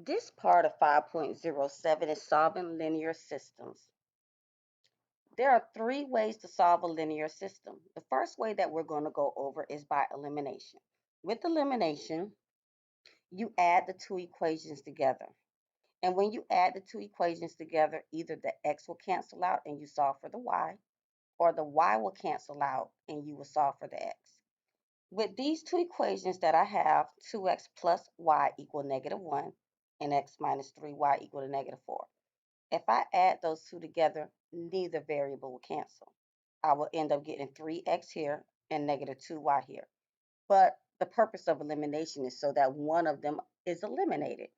This part of 5.07 is solving linear systems. There are three ways to solve a linear system. The first way that we're going to go over is by elimination. With elimination, you add the two equations together. And when you add the two equations together, either the x will cancel out and you solve for the y, or the y will cancel out and you will solve for the x. With these two equations that I have, 2x plus y equal -1 and x minus 3y equal to -4. If I add those two together, neither variable will cancel. I will end up getting 3x here and -2y here. But the purpose of elimination is so that one of them is eliminated.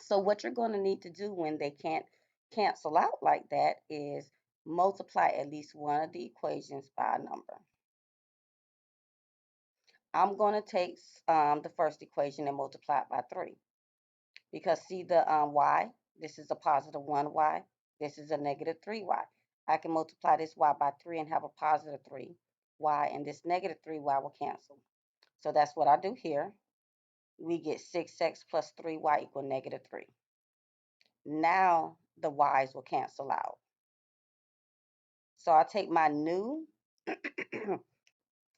So what you're going to need to do when they can't cancel out like that is multiply at least one of the equations by a number. I'm going to take the first equation and multiply it by 3. Because see the y, this is a positive 1y, this is a -3y. I can multiply this y by 3 and have a positive 3y, and this -3y will cancel. So that's what I do here. We get 6x plus 3y equal -3. Now the y's will cancel out. So I take my new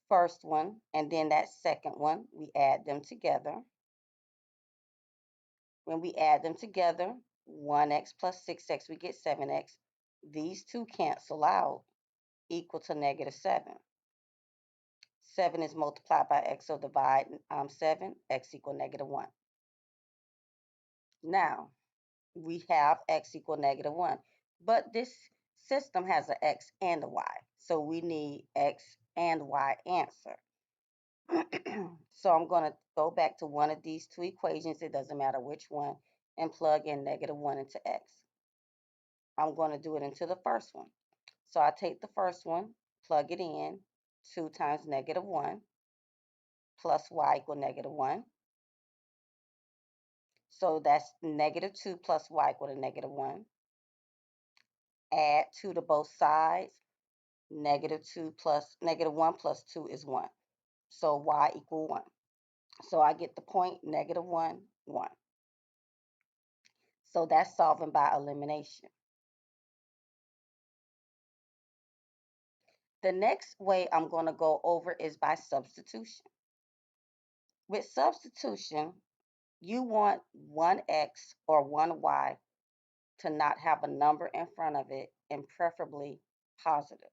first one and then that second one, we add them together. When we add them together, 1x plus 6x, we get 7x. These two cancel out, equal to -7. 7 is multiplied by x, so divide 7, x equal -1. Now, we have x equal -1, but this system has an x and a y, so we need x and y answer. So I'm going to go back to one of these two equations, it doesn't matter which one, and plug in -1 into x. I'm going to do it into the first one. So I take the first one, plug it in, 2 times -1 plus y equal -1. So that's -2 plus y equal to -1. Add 2 to both sides. -2 plus -1 plus 2 is 1. So y equal 1. So I get the point -1, 1. So that's solving by elimination. The next way I'm going to go over is by substitution. With substitution, you want one x or one y to not have a number in front of it and preferably positive.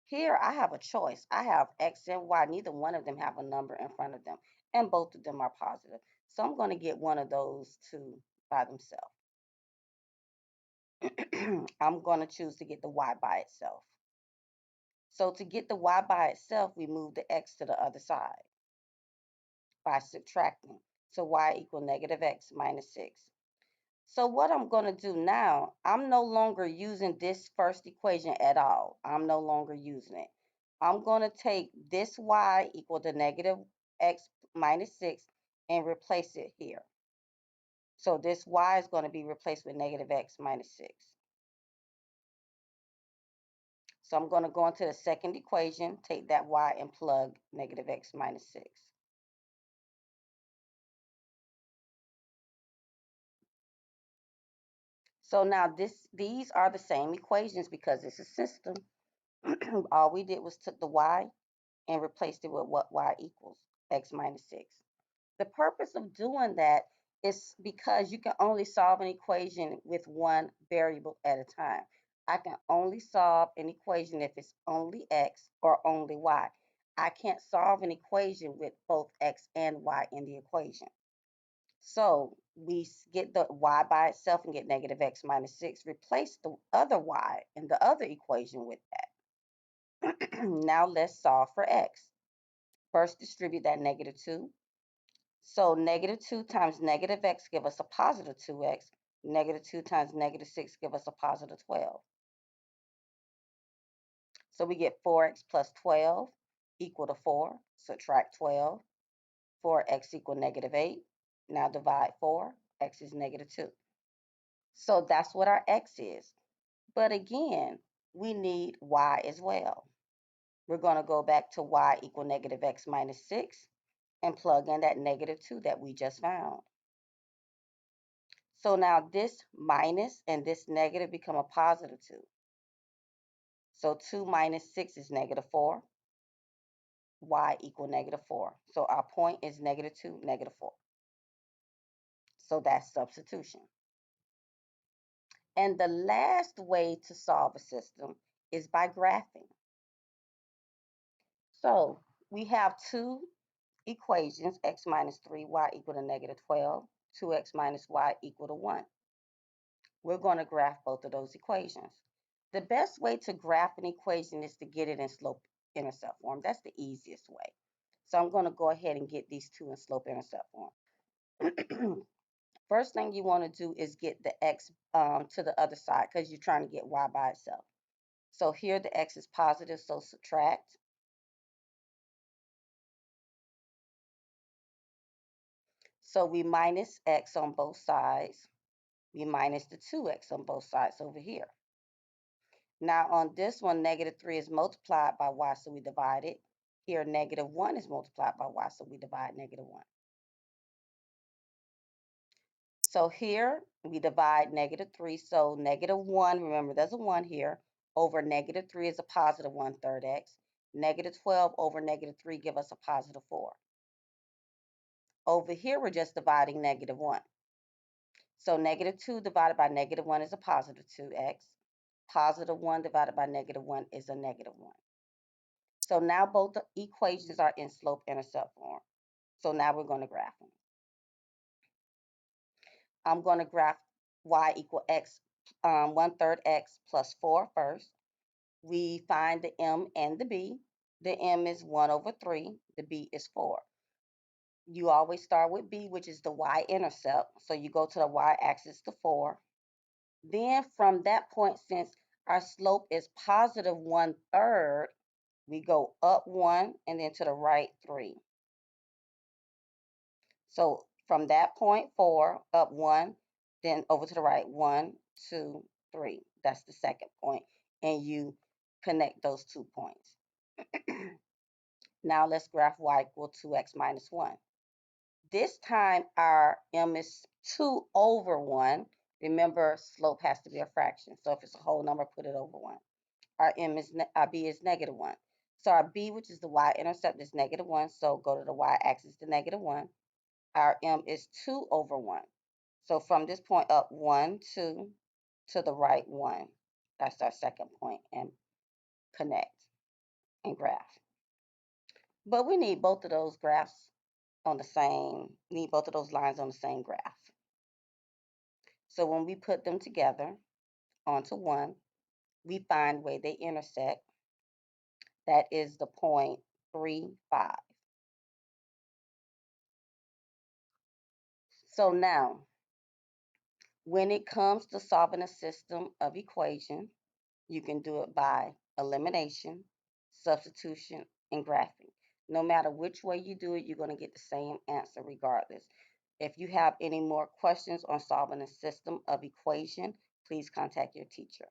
Here I have a choice. I have x and y. Neither one of them have a number in front of them, and both of them are positive. So I'm going to get one of those two by themselves. I'm going to choose to get the y by itself. So to get the y by itself, we move the x to the other side by subtracting. So y equal -x minus 6. So what I'm going to do now, I'm no longer using this first equation at all. I'm no longer using it. I'm going to take this y equal to -x minus 6 and replace it here. So this y is going to be replaced with -x minus 6. So I'm going to go into the second equation, take that y and plug -x minus 6. So now these are the same equations because it's a system. All we did was took the y and replaced it with what y equals, x minus 6. The purpose of doing that is because you can only solve an equation with one variable at a time. I can only solve an equation if it's only x or only y. I can't solve an equation with both x and y in the equation. So we get the y by itself and get -x minus 6. Replace the other y in the other equation with that. Now let's solve for x. First distribute that -2. So -2 times -x give us a positive 2x. -2 times -6 give us a positive 12. So we get 4x plus 12 equal to 4. Subtract 12. 4x equal -8. Now divide 4. X is -2. So that's what our x is. But again, we need y as well. We're going to go back to y equal -x minus 6 and plug in that -2 that we just found. So now this minus and this negative become a positive 2. So 2 minus 6 is negative 4. Y equal negative 4. So our point is negative 2, negative 4. So that's substitution. And the last way to solve a system is by graphing. So we have two equations, x minus 3, y equal to negative 12, 2x minus y equal to 1. We're going to graph both of those equations. The best way to graph an equation is to get it in slope-intercept form. That's the easiest way. So I'm going to go ahead and get these two in slope-intercept form. First thing you want to do is get the x to the other side because you're trying to get y by itself. So here the x is positive, so subtract. So we minus x on both sides. We minus the 2x on both sides over here. Now on this one, negative 3 is multiplied by y, so we divide it. Here, negative 1 is multiplied by y, so we divide negative 1. So here, we divide negative 3, so negative 1, remember there's a 1 here, over negative 3 is a positive 1/3 x. Negative 12 over negative 3 give us a positive 4. Over here, we're just dividing negative 1. So negative 2 divided by negative 1 is a positive 2x. Positive 1 divided by negative 1 is a negative 1. So now both the equations are in slope-intercept form. So now we're going to graph them. I'm going to graph y equal x, 1/3 x plus 4 first. We find the m and the b. The m is 1 over 3. The b is 4. You always start with b, which is the y-intercept. So you go to the y-axis to 4. Then from that point, since our slope is positive 1/3, we go up 1 and then to the right 3. So from that point 4, up 1, then over to the right 1, 2, 3. That's the second point. And you connect those 2 points. Now let's graph y equal 2x minus 1. This time our m is 2 over 1. Remember, slope has to be a fraction. So if it's a whole number, put it over 1. Our b is negative 1. So our b, which is the y-intercept, is negative 1. So go to the y-axis to negative 1. Our m is 2 over 1. So from this point up 1, 2, to the right 1. That's our second point, and connect and graph. But we need both of those graphs on the same, need both of those lines on the same graph. So when we put them together onto one, we find where they intersect. That is the point 3, 5. So now, when it comes to solving a system of equations, you can do it by elimination, substitution, and graphing. No matter which way you do it, you're going to get the same answer regardless. If you have any more questions on solving a system of equation, please contact your teacher.